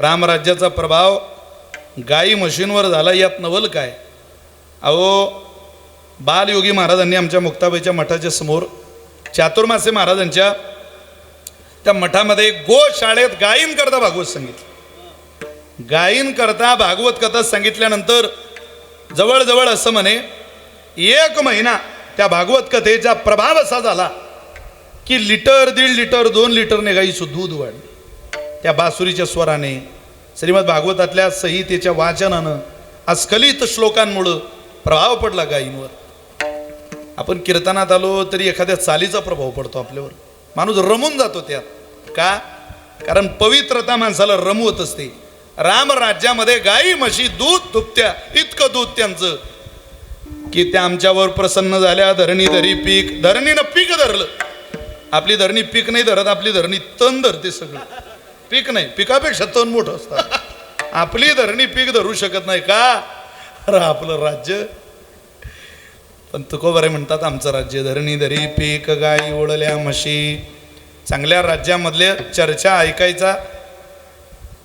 रामराज्याचा प्रभाव गाई म्हशींवर झाला, यात नवल काय? अहो, बालयोगी महाराजांनी आमच्या मुक्ताबाईच्या मठाच्या समोर चातुर्मासे महाराजांच्या त्या मठामध्ये गोशाळेत गायन करता भागवत सांगितलं. गायन करता भागवत कथा सांगितल्यानंतर जवळजवळ असं म्हणे 1 महिना त्या भागवत कथेचा प्रभाव असा झाला की लिटर 1.5 लिटर 2 लिटरने गाईचं दूध वाढलं. त्या बासुरीच्या स्वराने, श्रीमद भागवतातल्या संहितेच्या वाचनानं, अस्खलित श्लोकांमुळं प्रभाव पडला गायींवर. आपण कीर्तनात आलो तरी एखाद्या चालीचा प्रभाव पडतो आपल्यावर, माणूस रमून जातो त्यात. का? कारण पवित्रता माणसाला रमवत असते. राम राज्यामध्ये गाई म्हशी दूध दुभत्या, इतकं दूध त्यांचं की त्या आमच्यावर प्रसन्न झाल्या. धरणी धरी पीक, धरणीनं पीक धरलं. आपली धरणी पीक नाही धरत, आपली धरणी तण धरते. सगळं पीक नाही, पिकापेक्षा तण मोठं असतं. आपली धरणी पीक धरू शकत नाही का? आपलं राज्य. पण तुकोबारे म्हणतात आमचं राज्य धरणी धरी पीक, गाई ओढल्या म्हशी. चांगल्या राज्यामधल्या चर्चा ऐकायचा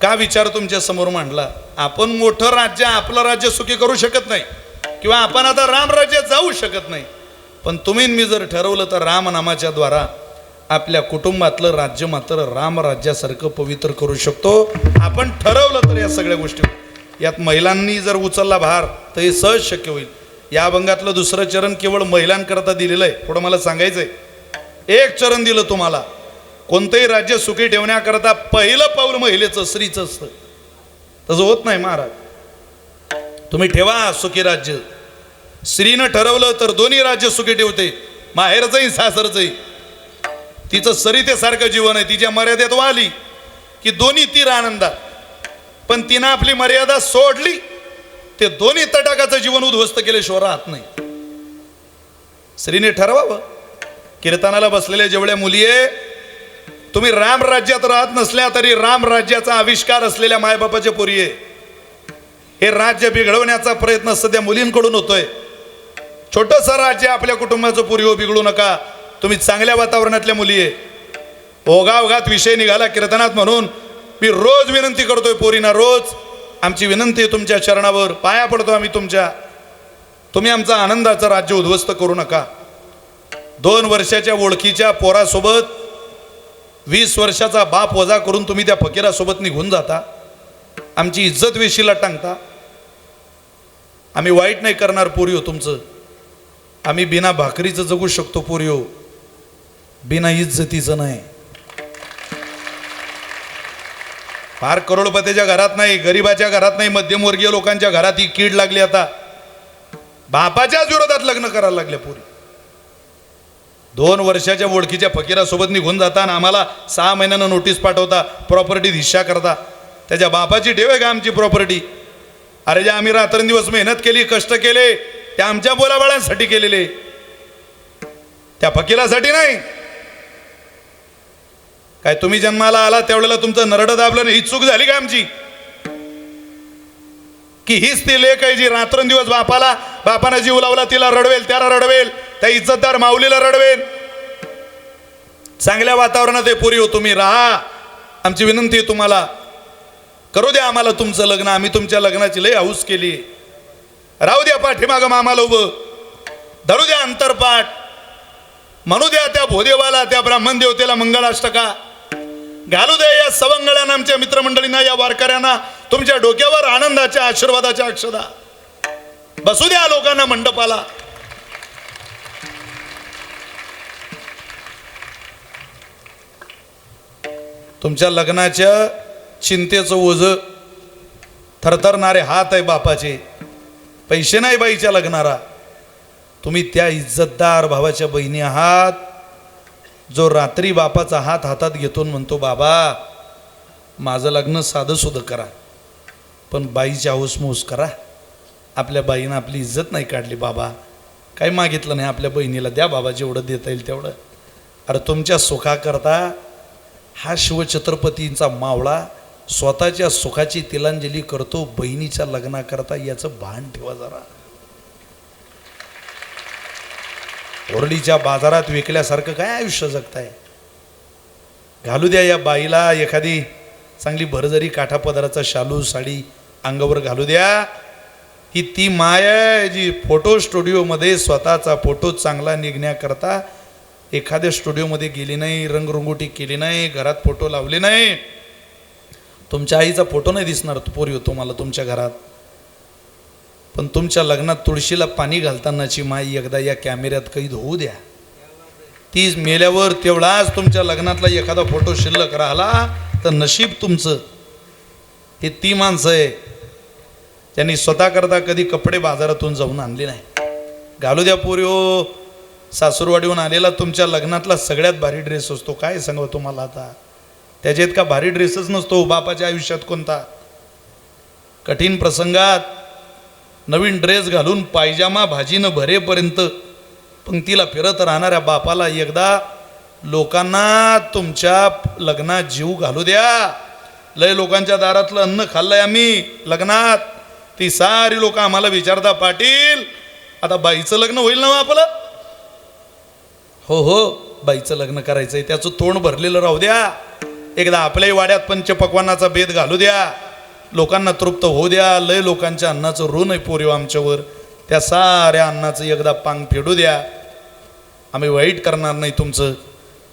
का विचार तुमच्या समोर मांडला. आपण मोठं राज्य, आपलं राज्य सुखी करू शकत नाही, किंवा आपण आता राम राज्यात जाऊ शकत नाही. पण तुम्ही मी जर ठरवलं तर रामनामाच्या द्वारा आपल्या कुटुंबातलं राज्य मात्र राम राज्यासारखं पवित्र करू शकतो. आपण ठरवलं तर या सगळ्या गोष्टी. यात महिलांनी जर उचलला भार तर हे सहज शक्य होईल. या अभंगातलं 2रं चरण केवळ महिलांकरता दिलेलं आहे. पुढं मला सांगायचंय, 1 चरण दिलं तुम्हाला. कोणतंही राज्य सुखी ठेवण्याकरता पहिलं पाऊल महिलेचं, स्त्रीचं असतं. तसं होत नाही महाराज. तुम्ही ठेवा सुखी राज्य. स्त्रीनं ठरवलं तर दोन्ही राज्य सुखी ठेवते, माहेरचंही सासरचंही. तिचं सरितेसारखं जीवन आहे. तिच्या मर्यादेत वाली की दोन्ही तीर आनंदात. पण तिनं आपली मर्यादा सोडली ते दोन्ही तटाकाचं जीवन उद्ध्वस्त केल्याशिवाय राहत नाही. स्त्रीने ठरवावं. कीर्तनाला बसलेल्या जेवढ्या मुली आहे, तुम्ही राम राज्यात राहत नसल्या तरी राम राज्याचा आविष्कार असलेल्या मायबापाच्या पोरी आहे. हे राज्य बिघडवण्याचा प्रयत्न सध्या मुलींकडून होतोय. छोटंसं राज्य आपल्या कुटुंबाचं पोरी हो, बिघडू नका. तुम्ही चांगल्या वातावरणातल्या मुली आहे. ओघाओघात विषय निघाला कीर्तनात म्हणून मी रोज विनंती करतोय पोरींना. रोज आमची विनंती आहे तुमच्या चरणावर, पाया पडतो आम्ही तुमच्या. तुम्ही आमचा आनंदाचं राज्य उद्ध्वस्त करू नका. 2 वर्षाच्या ओळखीच्या पोरासोबत 20 वर्षाचा बाप वजा करून तुम्ही त्या फकीरासोबत निघून जाता. आमची इज्जत वेशीला टांगता. आम्ही वाईट नाही करणार पोरियो तुमचं. आम्ही बिना भाकरीचं जगू शकतो पोरियो, बिना इज्जतीचं नाही. फार करोडपतीच्या घरात नाही, गरिबाच्या घरात नाही, मध्यमवर्गीय लोकांच्या घरात ही कीड लागली. आता बापाच्याच विरोधात लग्न करायला लागल्या पोरी. 2 वर्षाच्या ओळखीच्या फकीरासोबत निघून जाता आणि आम्हाला 6 महिन्यानं नोटीस पाठवता, प्रॉपर्टीत हिस्सा करता. त्याच्या बापाची ठेव आहे का आमची प्रॉपर्टी? अरे जे आम्ही रात्रंदिवस मेहनत केली, कष्ट केले, त्या आमच्या बोलाबाळांसाठी केलेले, त्या फकीरासाठी नाही. काय तुम्ही जन्माला आला त्यावेळेला तुमचं नरडं दाबलं नाही, ही चूक झाली का आमची? की हीच ती लेक आहे जी रात्रंदिवस बापानं जीव लावला तिला रडवेल, त्याला रडवेल, त्या इज्जतदार माऊलीला रडवेल. चांगल्या वातावरणात हे पुरी हो तुम्ही राहा. आमची विनंती आहे तुम्हाला, करू द्या आम्हाला तुमचं लग्न. आम्ही तुमच्या लग्नाची लय हौस केली. राहू द्या पाठीमागं मामाला उभं, धरू द्या अंतरपाठ, म्हणू द्या त्या भोदेवाला, त्या ब्राह्मण देवतेला मंगलाष्टका, घालू द्या या सवंगळ्यांना, आमच्या मित्रमंडळींना, या वारकऱ्यांना तुमच्या डोक्यावर आनंदाच्या आशीर्वादाच्या अक्षदा. बसू द्या लोकांना मंडपाला. तुमच्या लग्नाच्या चिंतेचं ओझं, थरथरणारे हात आहे बापाचे, पैसे नाही बाईच्या लग्नाला. तुम्ही त्या इज्जतदार भावाच्या बहिणी आहात जो रात्री बापाचा हात हातात घेतो म्हणतो, बाबा माझं लग्न साधं सुधं करा, पण बाईची हौसमौस करा. आपल्या बाईनं आपली इज्जत नाही काढली. बाबा काही मागितलं नाही, आपल्या बहिणीला द्या बाबा, जेवढं देता येईल तेवढं. अरे तुमच्या सुखाकरता हा शिवछत्रपतींचा मावळा स्वतःच्या सुखाची तिलांजली करतो, बहिणीच्या लग्नाकरता. याचं भान ठेवा जरा. ओरडीच्या बाजारात विकल्यासारखं काय आयुष्य जगताय? घालू द्या या बाईला एखादी चांगली भरजरी काठा पदराचा शालू साडी अंगावर घालू द्या. ही ती माय आहे जी फोटो स्टुडिओमध्ये स्वतःचा फोटो चांगला निघण्याकरता एखाद्या स्टुडिओमध्ये गेली नाही, रंगरंगोटी केली नाही, घरात फोटो लावले नाही. तुमच्या आईचा फोटो नाही दिसणार पोरी तुम्हाला तुमच्या घरात, पण तुमच्या लग्नात तुळशीला पाणी घालतानाची माई एकदा या कॅमेऱ्यात कैद होऊ द्या. ती मेल्यावर तेवढाच तुमच्या लग्नातला एखादा फोटो शिल्लक राहिला तर नशीब तुमचं. हे ती माणसं आहे त्यांनी स्वतः करता कधी कपडे बाजारातून जाऊन आणले नाही. घालू द्या पोरी हो. सासूरवाडीहून आलेला तुमच्या लग्नातला सगळ्यात भारी ड्रेस असतो. काय सांगावं तुम्हाला आता, त्याच्या इतका भारी ड्रेसच नसतो बापाच्या आयुष्यात कोणता. कठीण प्रसंगात नवीन ड्रेस घालून पायजामा भाजीनं भरेपर्यंत पंक्तीला फिरत राहणाऱ्या बापाला एकदा लोकांना तुमच्या लग्नात जीव घालू द्या. लय लोकांच्या दारातलं अन्न खाल्लंय आम्ही लग्नात. ती सारी लोक आम्हाला विचारता, पाटील आता बाईचं लग्न होईल ना आपलं? हो हो, बाईचं लग्न करायचंय. त्याचं तोंड भरलेलं राहू द्या. एकदा आपल्याही वाड्यात पंचपक्वान्नाचा बेद घालू द्या. लोकांना तृप्त होऊ द्या. लय लोकांच्या अन्नाचं ऋण आहे पोरीव आमच्यावर. त्या साऱ्या अन्नाचं एकदा पांग फेडू द्या. आम्ही वाईट करणार नाही तुमचं.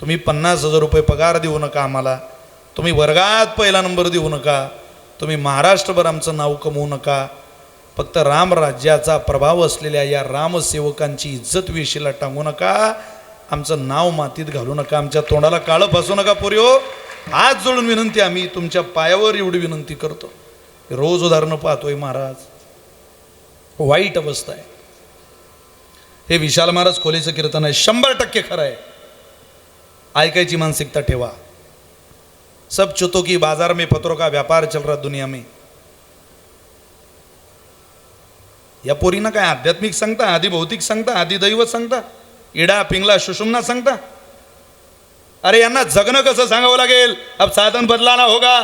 तुम्ही 50,000 रुपये पगार देऊ नका आम्हाला. तुम्ही वर्गात पहिला नंबर देऊ नका. तुम्ही महाराष्ट्रभर आमचं नाव कमवू नका. फक्त रामराज्याचा प्रभाव असलेल्या या रामसेवकांची इज्जत वेशीला टांगू नका. आमचं नाव मातीत घालू नका. आमच्या तोंडाला काळं फासू नका पोरी हो. हात जोडून विनंती, आम्ही तुमच्या पायावर एवढी विनंती करतो. रोज उदाहरणं पाहतोय महाराज. वाईट अवस्था आहे. हे विशाल महाराज खोलीचं कीर्तन आहे. 100% खरं आहे. ऐकायची मानसिकता ठेवा. सब चुतो की बाजार में पत्रों का व्यापार चल रहा दुनिया में. या पोरींना काय आध्यात्मिक सांगता, आधी भौतिक सांगता, आधी दैवत सांगता, इडा पिंगला सुषुम्ना सांगता. अरे यांना जगणं कसं सांगावं लागेल. अब साधन बदलाना होगा.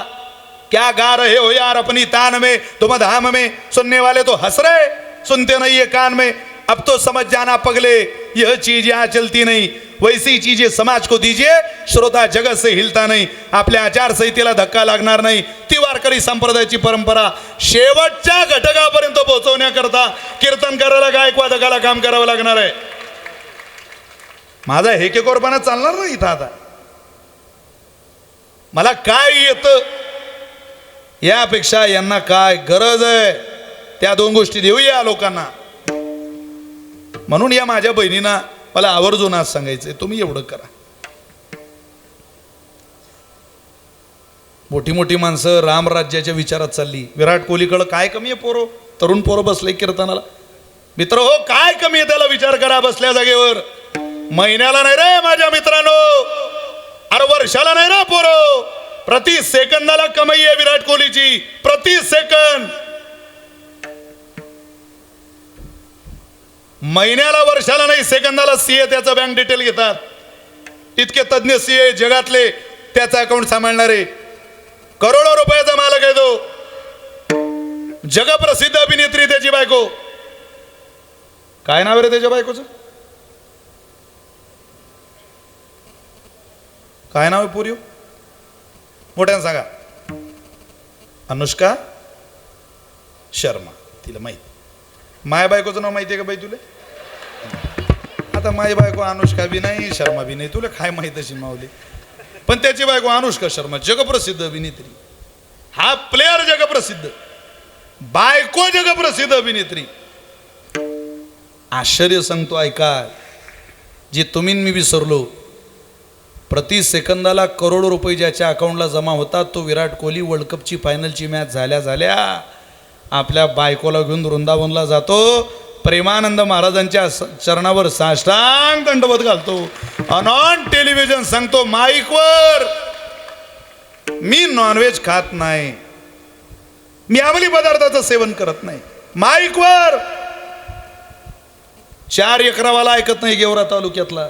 क्या गा रहे हो यार अपनी तान में, तुम धाम में, सुनने वाले तो हंस रहे, सुनते नहीं ये कान में. अब तो समझ जाना पगले, यह चीज यहाँ चलती नहीं. वैसी चीजें समाज को दीजिए, श्रोता जगत से हिलता नहीं. आपल्या आचारसंहितेला धक्का लागणार नाही. ती वारकरी संप्रदायाची परंपरा शेवटच्या घटकापर्यंत पोहोचवण्याकरता कीर्तनकाराला गायकवादकाला काम करावं लागणार आहे. माझा हेकेकोरपणा चालणार नाही इथं. आता मला काय येतं यापेक्षा यांना काय गरज आहे त्या 2 गोष्टी देऊया लोकांना. म्हणून या माझ्या बहिणींना मला आवर्जून आज सांगायचंय, तुम्ही एवढं करा. मोठी मोठी माणसं रामराज्याच्या विचारात चालली. विराट कोहलीकडं काय कमी आहे पोरो? तरुण पोरं बसले कीर्तनाला. मित्र हो, काय कमी आहे त्याला विचार करा बसल्या जागेवर. महिन्याला नाही रे माझ्या मित्रांनो, अरे वर्षाला नाही रे पोरो, प्रति सेकंदाला कमाई आहे विराट कोहलीची. प्रति सेकंद, महिन्याला वर्षाला नाही सेकंदाला सीए त्याचं बँक डिटेल घेतात. इतके तज्ञ सीए जगातले त्याचा अकाउंट सांभाळणारे. करोडो रुपयाचा मालक आहे तो. जगप्रसिद्ध अभिनेत्री त्याची बायको. काय नाव रे त्याच्या बायकोचं? काय नाव आहे पोरी? मोठ्यानं सांगा. अनुष्का शर्मा. तिला माहिती. माय बायकोचं नाव माहिती आहे का बाई तुला? आता माय बायको अनुष्का बी नाही, शर्मा बी नाही. तुला काय माहित अशी मावली. पण त्याची बायको अनुष्का शर्मा जगप्रसिद्ध अभिनेत्री. हा प्लेअर जगप्रसिद्ध, बायको जगप्रसिद्ध अभिनेत्री. आश्चर्य सांगतो ऐका, जे तुम्ही मी विसरलो. प्रति सेकंदाला करोडो रुपये ज्याच्या अकाउंटला जमा होतात तो विराट कोहली वर्ल्ड कपची फायनलची मॅच झाल्या आपल्या बायकोला घेऊन वृंदावनला जातो. प्रेमानंद महाराजांच्या चरणावर साष्टांग दंडवत घालतो. ऑन टेलिव्हिजन सांगतो माईकवर, मी नॉनव्हेज खात नाही, मी अंमली पदार्थाचं सेवन करत नाही. माईकवर 4 एकरावाला ऐकत नाही गेवरा तालुक्यातला.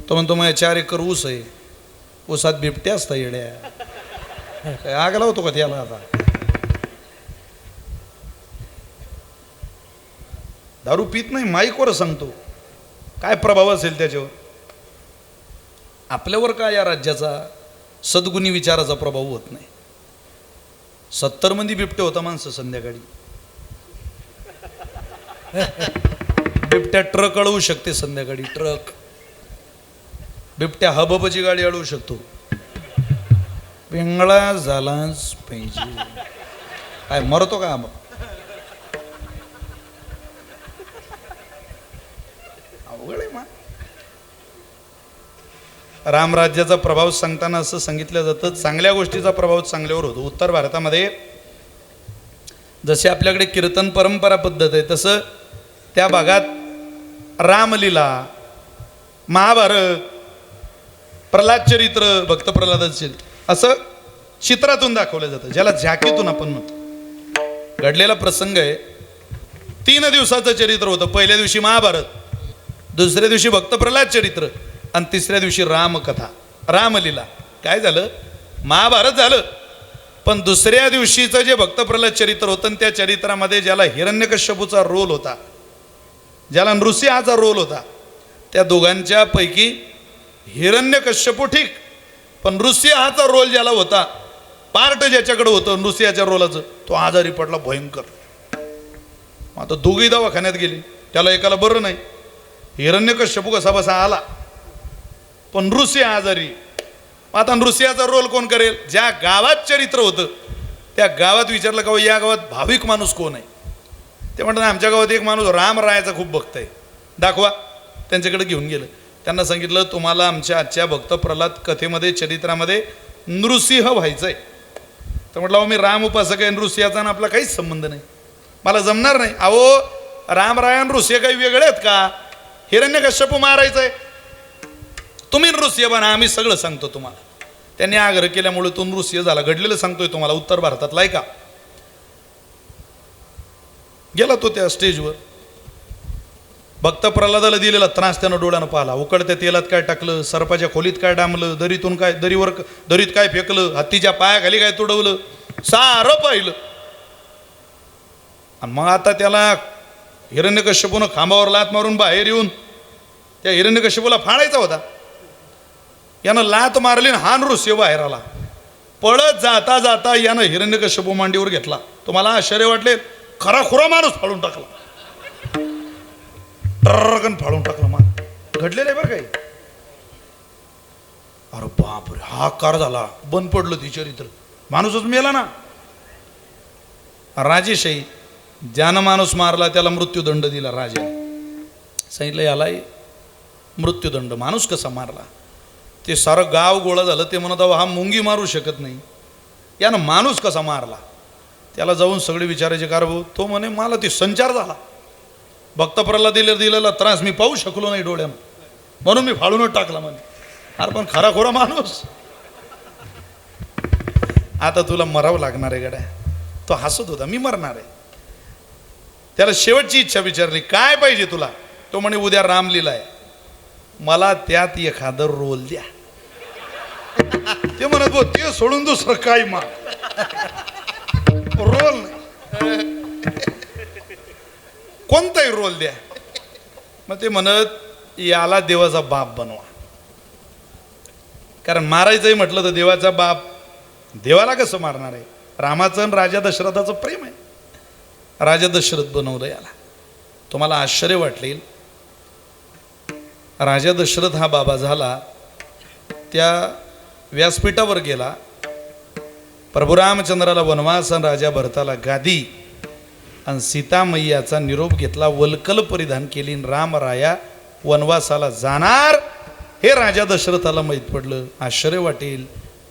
तो म्हणतो माझ्या 4 एकर ऊस आहे, ऊसात बिबट्या असता येड्या. आग लावतो का त्याला? आता दारू पित नाही, माईकवर सांगतो. काय प्रभाव असेल त्याच्यावर? आपल्यावर का या राज्याचा सद्गुणी विचाराचा प्रभाव होत नाही? 70 मंदी बिबटे होता माणसं संध्याकाळी. बिबट्या ट्रक अडवू शकते संध्याकाळी, ट्रक. बिबट्या हबबची गाडी अडवू शकतो. पिंगळा झालाच पाहिजे. काय मरतो का मग? अवघड आहे मा. रामराज्याचा प्रभाव सांगताना असं सांगितलं जातं, चांगल्या गोष्टीचा प्रभाव चांगल्यावर होतो. उत्तर भारतामध्ये जसे आपल्याकडे कीर्तन परंपरा पद्धत आहे, तसं त्या भागात रामलीला, महाभारत, प्रल्हाद चरित्र, भक्त प्रल्हादाचे असं चित्रातून दाखवलं जातं, ज्याला झाकीतून आपण म्हणतो. घडलेला प्रसंग आहे. 3 दिवसाचं चरित्र होतं. पहिल्या दिवशी महाभारत, दुसऱ्या दिवशी भक्त प्रल्हाद चरित्र आणि तिसऱ्या दिवशी रामकथा, रामलीला. काय झालं? महाभारत झालं, पण दुसऱ्या दिवशीचं जे भक्त प्रल्हाद चरित्र होतं, त्या चरित्रामध्ये ज्याला हिरण्यकश्यपूचा रोल होता, ज्याला नृसिंहाचा रोल होता, त्या दोघांच्या पैकी हिरण्यकश्यपू ठीक, पण नृसिंहाचा रोल ज्याला होता, पार्ट ज्याच्याकडे होतं नृसिंहाच्या रोलाचं, तो आजारी पडला भयंकर. आता दोघी दवाखान्यात गेली, त्याला एकाला बरं नाही. हिरण्यकश्यपू कसा बसा आला, पण नृसिंह आजारी. आता नृसिंहाचा रोल कोण करेल? ज्या गावात चरित्र होतं त्या गावात विचारलं का या गावात भाविक माणूस कोण आहे? ते म्हणतात आमच्या गावात एक माणूस रामरायाचा खूप भक्त आहे, दाखवा. त्यांच्याकडे घेऊन गेलं. त्यांना सांगितलं तुम्हाला आमच्या आजच्या भक्त प्रल्हाद कथेमध्ये चरित्रामध्ये नृसिंह व्हायचं आहे. तर म्हटलं अहो मी राम उपासक आहे, नृसिंहाचा आपला काहीच संबंध नाही, मला जमणार नाही. अहो रामराया नृसिंह काही वेगळे आहेत का? हिरण्यकश्यपू मारायचं आहे, तुम्ही नृसिंह बना, आम्ही सगळं सांगतो तुम्हाला. त्यांनी आग्रह केल्यामुळे तो नृसिंह झाला. घडलेलं सांगतोय तुम्हाला, उत्तर भारतातला आहे का. गेला तो त्या स्टेजवर. भक्त प्रल्हादाला दिलेला त्रास त्यानं डोळ्यानं पाहिला. उकळत्या तेलात काय टाकलं, सर्पाच्या खोलीत काय डांबलं, दरीतून काय दरीत काय फेकलं, हत्तीच्या पायाखाली काय तुडवलं, सारं पाहिलं. आणि मग आता त्याला हिरण्यकश्यपूनं खांबावर लात मारून बाहेर येऊन त्या हिरण्यकश्यपूला फाडायचा होता. यानं लात मारली, हा नृसिंह बाहेर आला. पळत जाता जाता यानं हिरण्यकश्यपू मांडीवर घेतला. तुम्हाला आश्चर्य वाटले, खराखुरा माणूस फाडून टाकला, टर्रकन फाडून टाकला. मान घडलेलं आहे बरं काही. अरे बापरे, हा कार झाला, बंद पडलं ती चरित्र, माणूसच मेला ना. राजेशाही, ज्यानं माणूस मारला त्याला मृत्यूदंड दिला राजाने. सांगितलं याला मृत्यूदंड. माणूस कसा मारला? ते सारं गाव गोळा झालं. ते म्हणत हा मुंगी मारू शकत नाही, यानं माणूस कसा मारला? त्याला जाऊन सगळे विचारायचे कारभाऊ. तो म्हणे मला ते संचार झाला, भक्त प्रल्हाद दिलेला त्रास मी पाहू शकलो नाही डोळ्यानं, म्हणून मी फाडूनच टाकला म्हणे. अरे पण खराखोरा माणूस, आता तुला मरावं लागणार आहे गड्या. तो हसत होता, मी मरणार आहे. त्याला शेवटची इच्छा विचारली, काय पाहिजे तुला? तो म्हणे उद्या रामलीला आहे, मला त्यात एखादं रोल द्या. ते म्हणत बो ते सोडून दुसरं काय मा रोल नाही, कोणताही रोल द्या. मग ते म्हणत याला देवाचा बाप बनवा, कारण मारायचंही म्हटलं तर देवाचा बाप. देवाला कसं मारणार आहे? रामाचं आणि राजा दशरथाचं प्रेम आहे, राजा दशरथ बनवलं याला. तुम्हाला आश्चर्य वाटेल, राजा दशरथ हा बाबा झाला, त्या व्यासपीठावर गेला, प्रभू रामचंद्राला वनवास आणि राजा भरताला गादी आणि सीता मैयाचा निरोप घेतला, वल्कल परिधान केली, रामराया वनवासाला जाणार हे राजा दशरथाला माहीत पडलं. आश्चर्य वाटेल,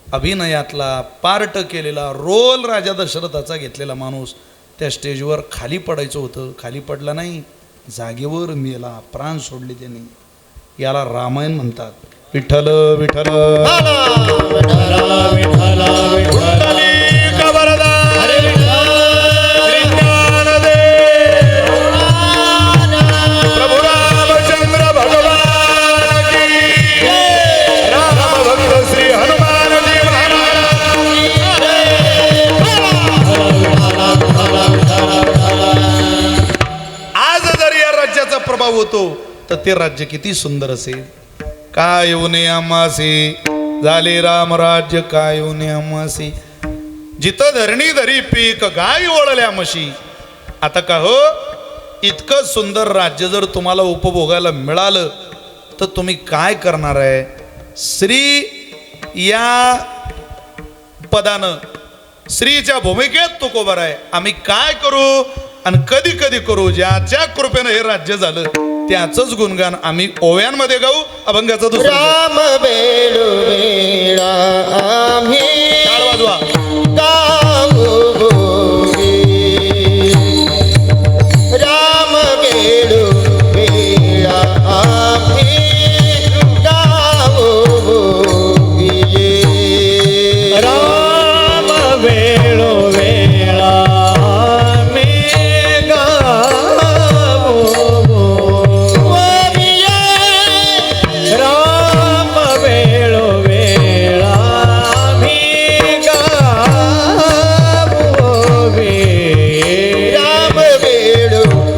अभिनयातला पार्ट केलेला रोल राजा दशरथाचा घेतलेला माणूस त्या स्टेजवर खाली पडायचं होतं, खाली पडला नाही, जागेवर मेला, प्राण सोडले त्यांनी. याला रामायण म्हणतात. विठ्ठल विठ्ठल प्रभु रामचंद्र भगवान की राम भक्त श्री हनुमान जी महाराज. आज जर या राज्याचा प्रभाव होतो तर ते राज्य किती सुंदर असेल. काय येऊ नये आम्हासी, झाले रामराज्य काय येऊ नये आम्हासी. जिथं धरणी धरी पीक गाय ओळल्या म्हशी. आता का हो, इतकं सुंदर राज्य जर तुम्हाला उपभोगायला मिळालं तर तुम्ही काय करणार आहे. श्री या पदानं, श्रीच्या भूमिकेत तुकोबर आहे. आम्ही काय करू आणि कधी कधी करू, ज्याच्या कृपेनं हे राज्य झालं त्याचंच गुणगान आम्ही ओव्यांमध्ये गाऊ. अभंगाचा दुसरा राम वेळो वेळा आम्ही टाळ वाजवा. गाऊ राम वेळो वेळा आम्ही गाऊ राम वेळो वेळा आम्ही गावो. राम वेळो वेळा आम्ही गावो. राम वेळो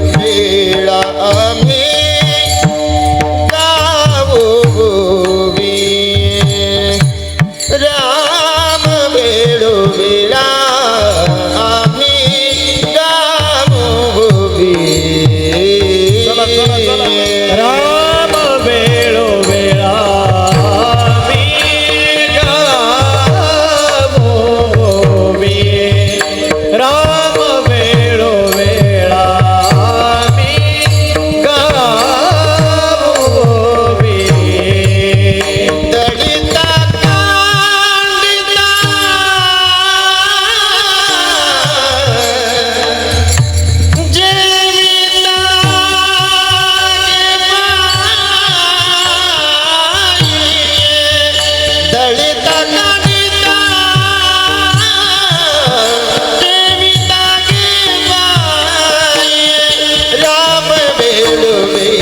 वेळा आम्ही गाऊ राम वेळो वेळा आम्ही गाऊ चला, चला, चला. राम वेळो वेळा आम्ही गावो. राम वेळो वेळा आम्ही गावो. दलिता राम वेळो वेळा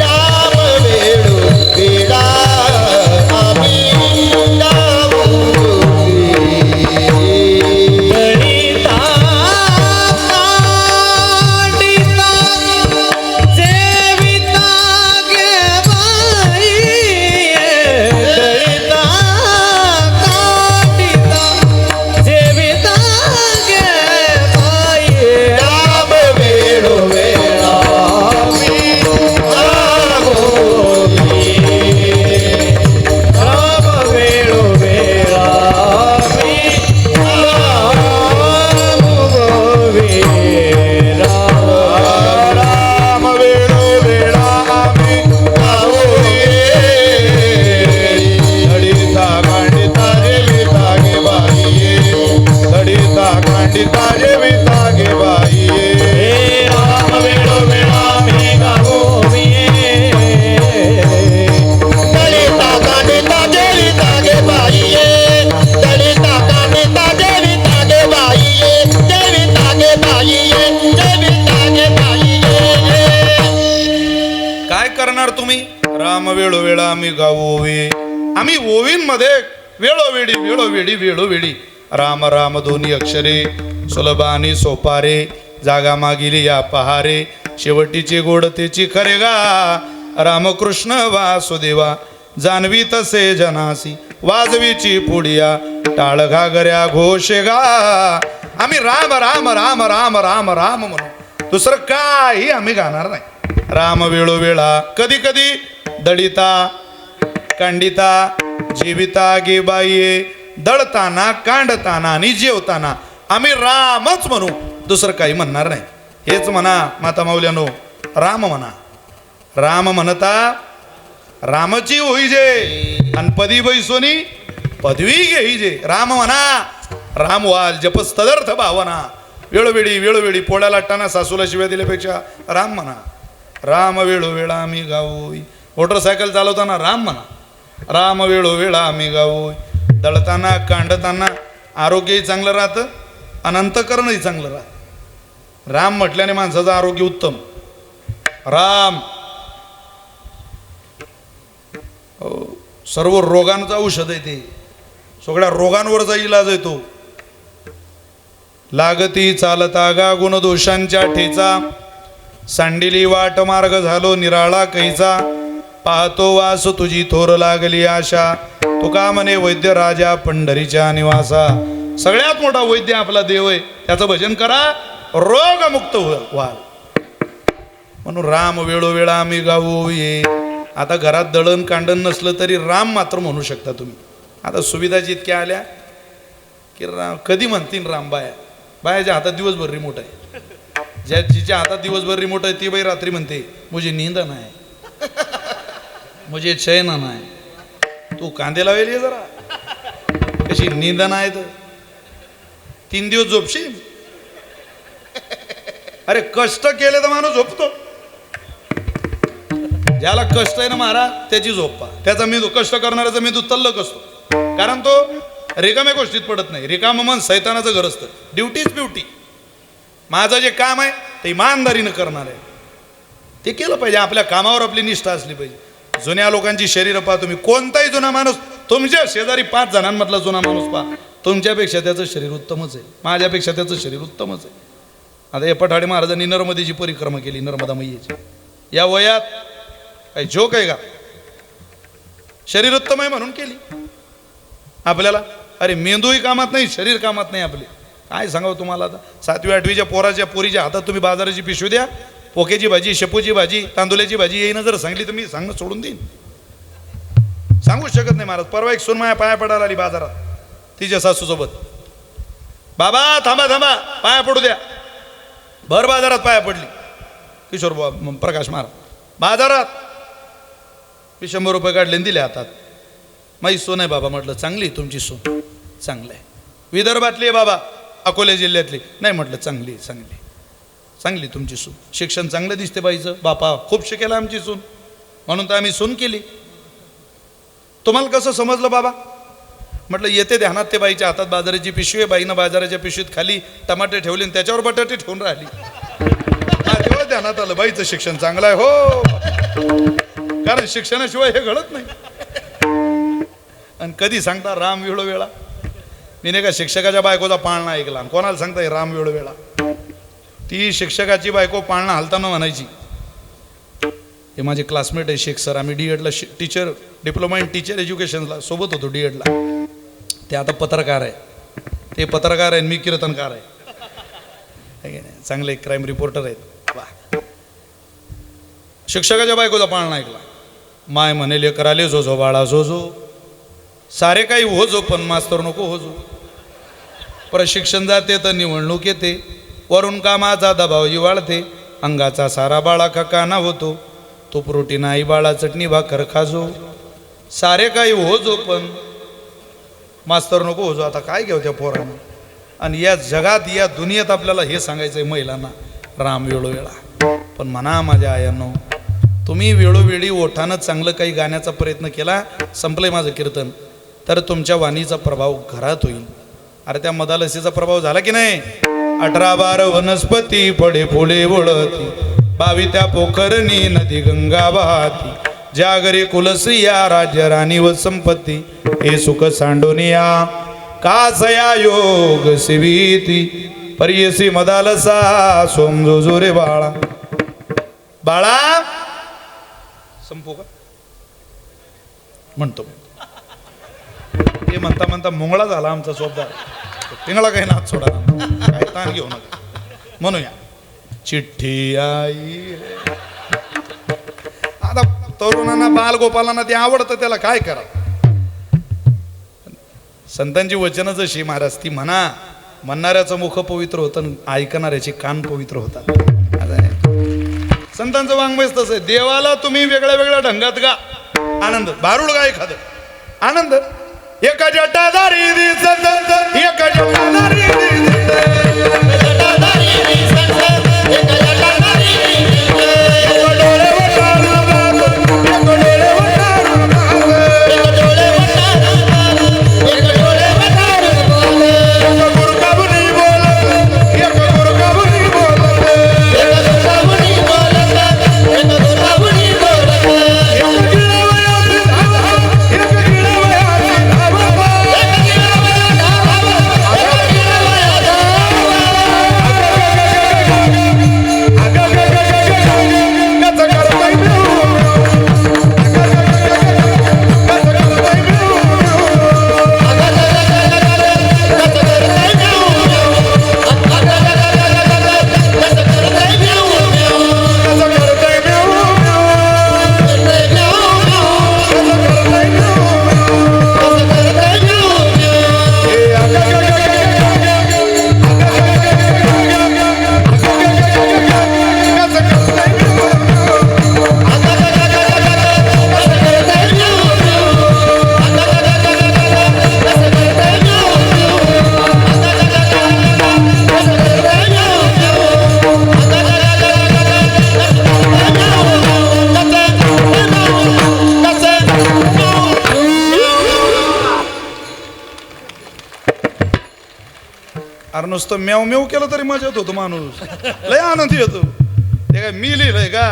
राम वेळो वेळा आम्ही गाऊ दलिता कांडिता सेविता गे बाई. दलिता कांडिता सेविता गे बाई. राम वेळो वेळा आम्ही गावो. राम वेळो वेळा आम्ही गावो. राम वेळो वेळा आम्ही गाऊ. दलिता कांडिता जेविता गे बाई, दलिता कांडिता जेविता गे बाई. राम वेळो वेळा आम्ही गावो. दलिता कांडिता जेविता गे बाई, दलिता कांडिता जेविता गे बाई, जेविता गे बाई, जेविता गे बाई. काय करणार तुम्ही. राम वेळो वेळा आम्ही गाऊ ओवी. आम्ही ओवींमध्ये वेळोवेळी वेळोवेळी वेळोवेळी राम राम दोन्ही अक्षरे सुलभ आणि सोपारे, जागा मागिली या पहारे, शेवटीची गोडतेची खरे गा. रामकृष्ण वासुदेवा जाणवी तसे जनासी, वाजवीची पुडिया टाळ घागऱ्या घोषे गा. आम्ही राम राम राम राम राम राम म्हणू, दुसरं काही आम्ही गाणार नाही. राम वेळोवेळा कधी कधी दलिता कांडिता जीविता गे बाई, दळताना कांडताना आणि जेवताना आम्ही रामच म्हणू, दुसरं काही म्हणणार नाही. हेच म्हणा माता माऊल्यानो, राम म्हणा. राम म्हणता रामची होईजे आणि पदी बैसोनी पदवी घेईजे. राम म्हणा, राम वाल जपस तदर्थ भावना. वेळोवेळी वेळोवेळी पोळ्या लाटताना सासूला शिव्या दिल्यापेक्षा राम म्हणा. राम वेळोवेळा आम्ही गावोई. मोटरसायकल चालवताना राम म्हणा. राम वेळोवेळा आम्ही गावोई. दळताना कांडताना आरोग्यही चांगलं राहतं, अनंतकरणही चांगलं राहतं. राम म्हटल्याने माणसाचं आरोग्य उत्तम. राम सर्व रोगांचं औषध आहे ते, सगळ्या रोगांवरचा इलाज आहे तो. लागती चालता गा गुणदोषांच्या ठेचा, सांडिली वाट मार्ग झालो निराळा कैसा पाहतो वास तुझी थोर लागली आशा तुका म्हणे वैद्य राजा पंढरीच्या निवासा सगळ्यात मोठा वैद्य आपला देव आहे त्याचं भजन करा रोगमुक्त व्हाल म्हणून राम वेळोवेळा आम्ही गाऊ ये. आता घरात दळण कांडण नसलं तरी राम मात्र म्हणू शकता तुम्ही. आता सुविधा जितक्या आल्या की राम कधी म्हणतील राम बायाच्या हातात दिवसभर रिमोट आहे. जिच्या हातात दिवसभर रिमोट आहे ती बाई रात्री म्हणते मुझे नींद नाही मुझे चैन नाही. तू कांदे लावेल ये जरा कशी नींद नाही तर 3 दिवस झोपशील. अरे कष्ट केले तर माणूस झोपतो. ज्याला कष्ट आहे ना महाराज त्याची झोपा त्याचा मेंदू कष्ट करणाऱ्याचा मेंदू तल्लक असतो कारण तो रिकाम्या गोष्टीत पडत नाही. रिकाम मन सैतानाचं घर असतं. ड्युटीच ब्युटी. माझं जे काम आहे ते इमानदारीनं करणार आहे ते केलं पाहिजे. आपल्या कामावर आपली निष्ठा असली पाहिजे. जुन्या लोकांची शरीरं पहा तुम्ही. कोणताही जुना माणूस तुमच्या शेजारी 5 जणांमधला जुना माणूस पहा तुमच्यापेक्षा त्याचं शरीर उत्तमच आहे माझ्यापेक्षा त्याचं शरीर उत्तमच आहे. आता हे पठाडे महाराजांनी नर्मदेची परिक्रमा केली नर्मदा मैयेची. या वयात काही जोक आहे का? शरीर उत्तम आहे म्हणून केली. आपल्याला अरे मेंदूही कामात नाही शरीर कामात नाही आपले. काय सांगावं तुम्हाला. आता 7वी 8वीच्या पोरीच्या हातात तुम्ही बाजाराची पिशवी द्या पोक्याची भाजी शेपूची भाजी तांदुल्याची भाजी येईन जर सांगली तर मी सांगणं सोडून देईन. सांगूच शकत नाही महाराज. परवा एक सून माझ्या पाया पडायला आली बाजारात तिच्या सासूसोबत. बाबा थांबा थांबा पाया पडू द्या. भर बाजारात पाया पडली. किशोर प्रकाश महाराज बाजारात. मी 100 रुपये काढले दिले हातात. माझी सोन आहे बाबा. म्हटलं चांगली तुमची सोन. चांगलं आहे. विदर्भातली आहे बाबा अकोले जिल्ह्यातली. नाही म्हटलं चांगली चांगली चांगली तुमची सून. शिक्षण चांगलं दिसते बाईचं. बापा खूप शिकेल आमची सून म्हणून तर आम्ही सून केली. तुम्हाला कसं समजलं बाबा? म्हटलं येते ध्यानात ते बाईच्या हातात बाजाराची पिशवी आहे. बाईनं बाजाराच्या पिशवीत खाली टमाटे ठेवले आणि त्याच्यावर बटाटे ठेवून राहिली. तेव्हा ध्यानात आलं बाईचं शिक्षण चांगलं आहे हो. कारण शिक्षणाशिवाय हे घडत नाही. आणि कधी सांगता राम वेळोवेळा. मी नाही का शिक्षकाच्या बायकोचा पाळणा ऐकला. कोणाला सांगता राम वेळोवेळा. ती शिक्षकाची बायको पाळणा हलताना म्हणायची. हे माझे क्लासमेट आहे शेख सर. आम्ही डीएडला टीचर डिप्लोमा इन टीचर एज्युकेशनला सोबत होतो डीएडला. ते आता पत्रकार आहे. ते पत्रकार आहे मी कीर्तनकार आहे. चांगले क्राईम रिपोर्टर आहेत. वा. शिक्षकाच्या बायकोचा पाळणा ऐकला. माय म्हणे लेकराले जो जो बाळा जो जो सारे काही हो जो पण मास्तर नको हो जो. प्रशिक्षण जाते तर निवडणूक येते. वरून कामाचा दबाव वाढते. अंगाचा सारा बाळा काना होतो. तो प्रोटीन आई बाळा चटणी भाकर खाजो. सारे काही हो जो पण मास्तर नको हो जो. आता काय घेऊ त्या पोरांना. आणि या जगात या दुनियेत आपल्याला हे सांगायचं आहे महिलांना राम वेळोवेळा. पण म्हणा माझ्या आयांनो तुम्ही वेळोवेळी ओठानं चांगलं काही गाण्याचा प्रयत्न केला संपलंय माझं कीर्तन तर तुमच्या वाणीचा प्रभाव घरात होईल. अरे त्या मदालसीचा प्रभाव झाला की नाही. 18-12 वनस्पती फळे फुले वळती 22 त्या पोखरणी नदी गंगा वाहती. ज्या घरी कुलस्त्रिया राज्य राणी व संपत्ती हे सुख सांडोनिया कासया योग सिविती परियसी मदालसा सोमजो जो रे बाळा. बाळा संपू का म्हणतो. हे म्हणता म्हणता मुंगळा झाला आमचा सोबदार. पिंगळा काही नाच सोडा काय ताण घेऊ नका. म्हणूया चिठ्ठी आई. आता तरुणांना बालगोपालांना ते आवडतं त्याला काय करा. संतांची वचनं जशी महाराज ती म्हणा. म्हणणाऱ्याचं मुख पवित्र होतं ऐकणाऱ्याचे कान पवित्र होतात. संतांचं वाङ्मयच तसं आहे. देवाला तुम्ही वेगळ्या वेगळ्या ढंगात गा. आनंद भारुड गा एखादं आनंद. एका जटाधारी दिसत एका जटाधारी अरे नुसतं म्याव म्याव केलं तरी मजात होतो माणूस, लय आनंद येतो. ते काय मी लिहिलंय का?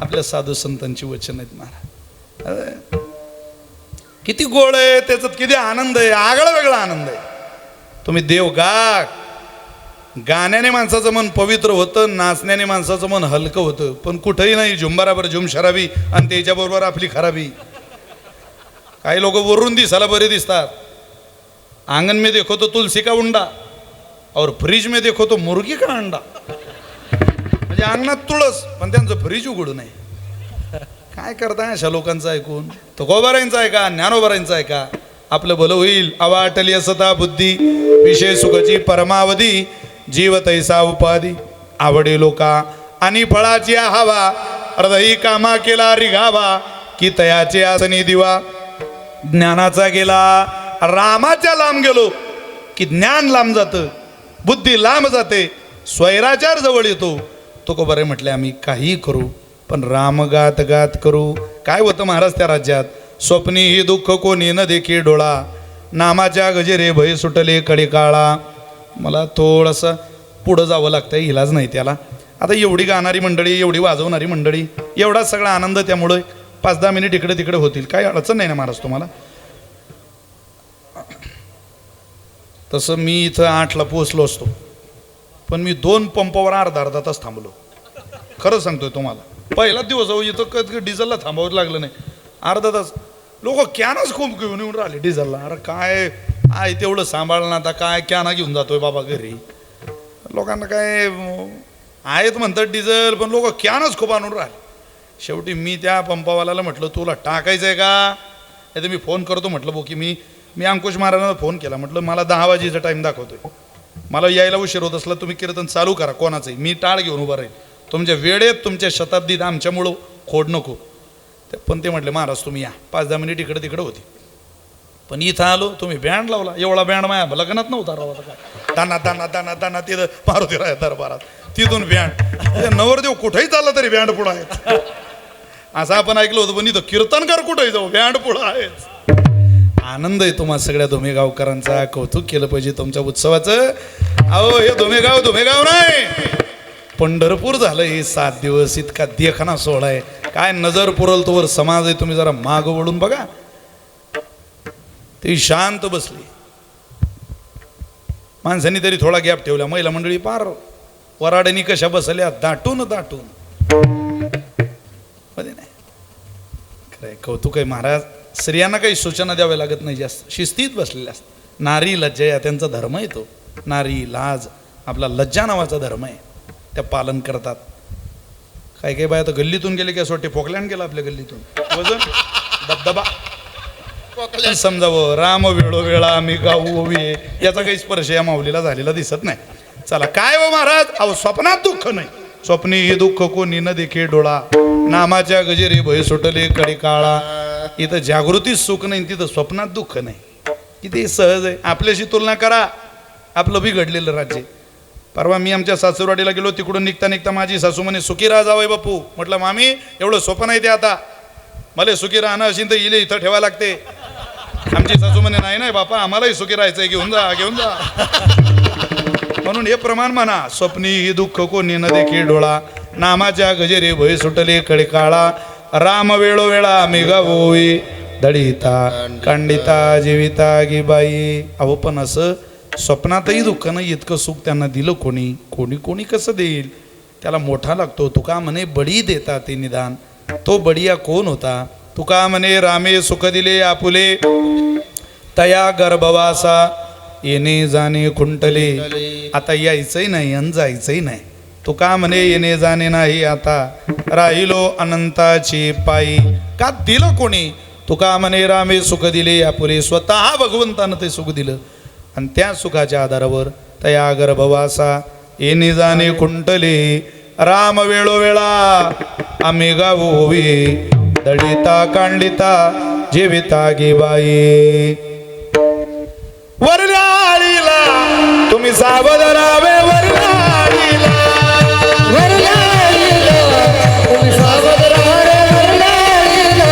आपल्या साधू संतांची वचन आहेत महाराज. अरे, किती गोड आहे त्याच्यात, किती आनंद आहे, आगळा वेगळा आनंद आहे. तुम्ही देव गा. गाण्याने माणसाचं मन पवित्र होतं, नाचण्याने माणसाचं मन हलकं होतं. पण कुठंही नाही झुंबाराबर झुम शराबी आणि त्याच्याबरोबर आपली खराबी. काही लोक वरून दिसायला बरे दिसतात. आंगन में देखो तो तुलसी का उंडा और फ्रीज में देखो तो मुर्गी का अंडा. म्हणजे अंगणात तुळस पण त्यांचं फ्रीज उघडू नये. काय करताय अशा लोकांचं ऐकून? तो गोबारांचा आहे का? ज्ञानोबारांचा आहे का? आपलं भलं होईल अवाटली असता बुद्धी, विषय सुखाची परमावधी, जीव तैसा उपाधी, आवडे लोका आणि फळाची हवा, हृदयी कामा केला रिघावा, की तयाचे आसनी दिवा. ज्ञानाचा गेला रामाच्या लांब गेलो की ज्ञान लांब जातं, बुद्धी लांब जाते, स्वैराचार जवळ येतो. तो को बरे म्हटले आम्ही काही करू पण राम गात गात करू. काय होतं महाराज त्या राज्यात? स्वप्नी ही दुःख कोणी न देखी डोळा, नामाच्या गजेरे भय सुटले कडे काळा. मला थोडंसं पुढं जावं लागतंय, इलाज नाही त्याला. आता एवढी गाणारी मंडळी, एवढी वाजवणारी मंडळी, एवढा सगळा आनंद, त्यामुळे 5-10 मिनिट इकडे तिकडे होतील. काही अडचण नाही ना महाराज तुम्हाला? तसं मी इथं 8ला पोचलो असतो, पण मी 2 पंपावर अर्धा तास थांबलो. खरं सांगतोय तुम्हाला. पहिलाच दिवस हो, इथं कधी डिझेलला थांबावं लागलं नाही. अर्धा तास लोक कॅनच खूप घेऊन येऊन राहिले डिझेलला. अरे काय आहे तेवढं सांभाळणं, आता काय कॅना घेऊन जातोय बाबा घरी. लोकांना काय आहेत म्हणतात डिझेल, पण लोक कॅनच खूप आणून राहिले. शेवटी मी त्या पंपावाल्याला म्हटलं तुला टाकायचं आहे का? नाही मी फोन करतो म्हटलं बो की मी अंकुश महाराजांना फोन केला. म्हटलं मला 10 वाजेचा टाईम दाखवतोय, मला यायला उशीर होत असला तुम्ही कीर्तन चालू करा कोणाचंही, मी टाळ घेऊन उभा राहील. तुमच्या वेळेत, तुमच्या शताब्दीत आमच्यामुळं खोड नको. पण ते म्हटले महाराज तुम्ही या. 5-10 मिनिट इकडे तिकडे होती. पण इथं आलो, तुम्ही बँड लावला. एवढा बँड माया लग्नात नव्हता राव. काय दाना दाना दाना दाना तिथं मारुती राय दरबारात, तिथून बँड. नवरदेव कुठेही चालला तरी बँड पुढं आहेत. असं आपण ऐकलं होतं, पण इथं कीर्तनकार कुठेही जाऊ बँड पुढं आहेत. आनंद आहे तुम्हा सगळ्या धुमेगावकरांचा. कौतुक केलं पाहिजे तुमच्या उत्सवाचं. अहो हे धुमेगाव नाही, पंढरपूर झालं हे 7 दिवस. इतका देखणा सोहळा आहे. काय नजर पुरल तोवर समाज आहे. तुम्ही जरा माग वळून बघा, ती शांत बसली. माणसांनी तरी थोडा गॅप ठेवला. महिला मंडळी पार वराडणी कशा बसल्या, दाटून नाही. खरंय, कौतुक आहे महाराज. स्त्रियांना काही सूचना द्याव्या लागत नाही जास्त, शिस्तीत बसलेल्या असतात. नारी लज्जा त्यांचा धर्म आहे तो. नारी लाज, आपला लज्जा नावाचा धर्म आहे, त्या पालन करतात. काही बाय आता गल्लीतून गेले की असं वाटते पोकलँड गेला आपल्या गल्लीतून. वजन दबदबा समजावं. राम वेळोवेळा आम्ही गाऊ ओवी, याचा काही स्पर्श या माऊलीला झालेला दिसत नाही. चला काय हो महाराज? अहो स्वप्नात दुःख नाही. स्वप्नी हे दुःख कोणी न देखे डोळा, नामाच्या गजेरे भय सुटले कडे काळा. इथं जागृतीत सुख नाही, तिथं स्वप्नात दुःख नाही. किती सहज आहे. आपल्याशी तुलना करा, आपलं बिघडलेलं राज्य. परवा मी आमच्या सासूरवाडीला गेलो, तिकडून निघता माझी सासू म्हणे सुखी राहा जावई बापू. म्हटलं मामी एवढं सोपं नाही ते. आता मला सुखी राहणं असेल तर इले इथं ठेवा लागते. आमची सासू म्हणे नाही बापा आम्हालाही सुखी राहायचंय, घेऊन जा. म्हणून हे प्रमाण म्हणा. स्वप्नी ही दुःख कोणी न देखी डोळा, नामाच्या गजेरे भय सुटले कडे काळा. राम वेळोवेळा मेघा ओवी, दळिता खंडिता जीविता गी बाई. अहो पण असं स्वप्नातही दुःख नाही, इतकं सुख त्यांना दिलं कोणी कसं देईल? त्याला मोठा लागतो. तुका म्हणे बडी देता ते निदान. तो बडिया कोण होता? तुका म्हणे रामे सुख दिले आपुले, तया गर्भवासा येणे जाणे खुंटले. आता यायचंही नाही आणि जायचंही नाही. तुका म्हणे येणे जाणे नाही आता, राहिलो अनंताची पायी. का दिलं कोणी? तुका म्हणे रामे सुख दिले आपुले. स्वतः भगवंतानं ते सुख दिलं आणि त्या सुखाच्या आधारावर तया गर्भवासा येणे जाणे खुंटले. राम वेळोवेळा आम्ही गावोवी, दळिता कांडिता जेविता गे बाई. वरलाडीला तुम्ही सावध राहावे. वरलाडीला तुम्ही सावध राहा रे वरलाडीला.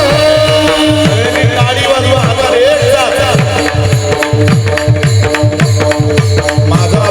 गाडी वाजवा. माझा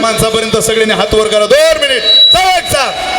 माणसापर्यंत सगळ्यांनी हात वर करा 2 मिनिट चला एक साथ